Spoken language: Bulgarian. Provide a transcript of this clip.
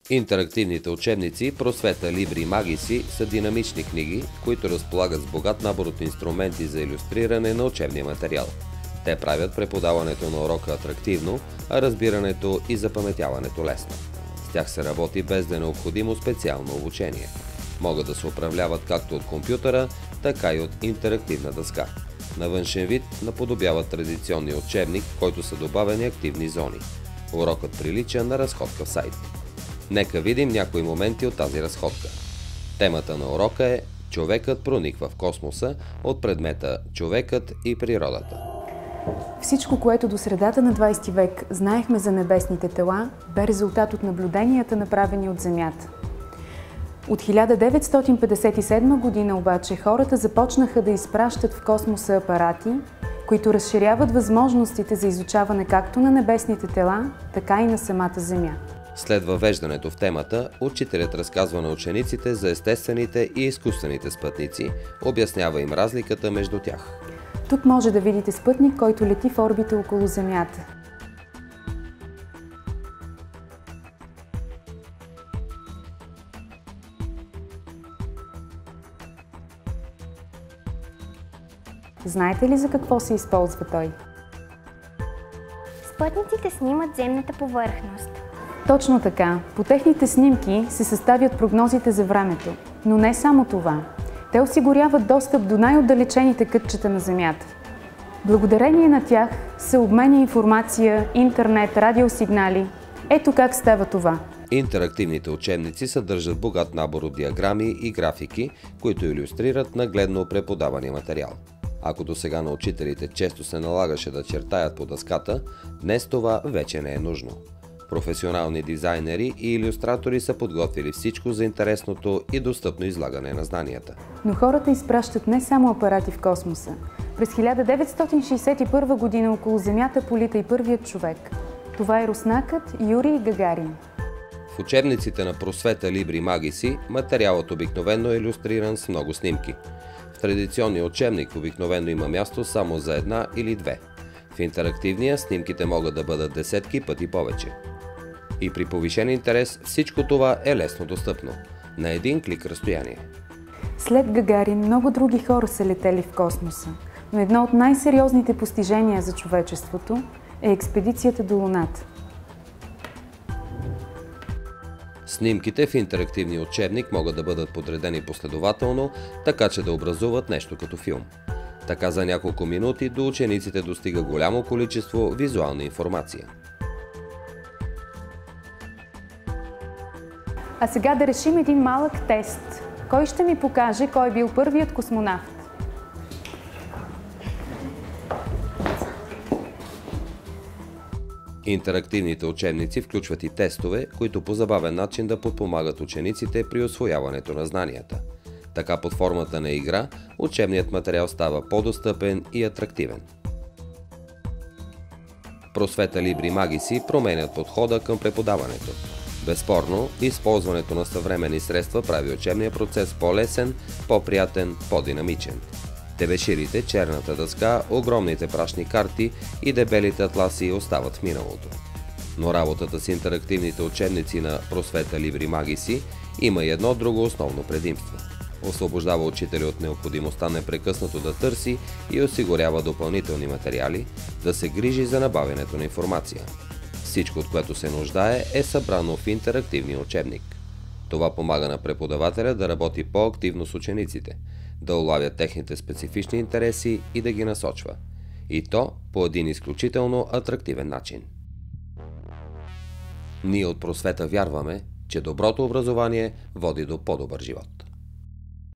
Интерактивните учебници Просвета Либри Магиси са динамични книги, които разполагат с богат набор от инструменти за илюстриране на учебния материал. Те правят преподаването на урока атрактивно, а разбирането и запаметяването лесно. С тях се работи без да е необходимо специално обучение. Могат да се управляват както от компютъра, така и от интерактивна дъска. На външен вид наподобяват традиционния учебник, в който са добавени активни зони. Урокът прилича на разходка в сайт. Нека видим някои моменти от тази разходка. Темата на урока е "Човекът прониква в космоса" от предмета "Човекът и природата". Всичко, което до средата на 20 век знаехме за небесните тела, бе резултат от наблюденията, направени от Земята. От 1957 година обаче хората започнаха да изпращат в космоса апарати, които разширяват възможностите за изучаване както на небесните тела, така и на самата Земя. След въвеждането в темата, учителят разказва на учениците за естествените и изкуствените спътници, обяснява им разликата между тях. Тук може да видите спътник, който лети в орбита около Земята. Знаете ли за какво се използва той? Спътниците снимат земната повърхност. Точно така. По техните снимки се съставят прогнозите за времето. Но не само това. Те осигуряват достъп до най-отдалечените кътчета на Земята. Благодарение на тях се обменя информация, интернет, радиосигнали. Ето как става това. Интерактивните учебници съдържат богат набор от диаграми и графики, които илюстрират нагледно преподавания материал. Ако досега на учителите често се налагаше да чертаят по дъската, днес това вече не е нужно. Професионални дизайнери и илюстратори са подготвили всичко за интересното и достъпно излагане на знанията. Но хората изпращат не само апарати в космоса. През 1961 година около Земята полита и първият човек. Това е руснакът Юрий Гагарин. В учебниците на Просвета Либри Магиси материалът обикновено е илюстриран с много снимки. В традиционния учебник обикновено има място само за една или две. В интерактивния снимките могат да бъдат десетки пъти повече. И при повишен интерес всичко това е лесно достъпно. На един клик разстояние. След Гагарин много други хора са летели в космоса, но едно от най-сериозните постижения за човечеството е експедицията до Луната. Снимките в интерактивния учебник могат да бъдат подредени последователно, така че да образуват нещо като филм. Така за няколко минути до учениците достига голямо количество визуална информация. А сега да решим един малък тест. Кой ще ми покаже кой е бил първият космонавт? Интерактивните учебници включват и тестове, които по забавен начин да подпомагат учениците при усвояването на знанията. Така под формата на игра, учебният материал става по-достъпен и атрактивен. Просвета Либри Магиси променят подхода към преподаването. Безспорно, използването на съвременни средства прави учебния процес по-лесен, по-приятен, по-динамичен. Тебеширите, черната дъска, огромните прашни карти и дебелите атласи остават в миналото. Но работата с интерактивните учебници на Просвета Либри Магиси има и едно друго основно предимство. Освобождава учителя от необходимостта непрекъснато да търси и осигурява допълнителни материали, да се грижи за набавянето на информация. Всичко, от което се нуждае, е събрано в интерактивния учебник. Това помага на преподавателя да работи по-активно с учениците, да улавя техните специфични интереси и да ги насочва. И то по един изключително атрактивен начин. Ние от Просвета вярваме, че доброто образование води до по-добър живот.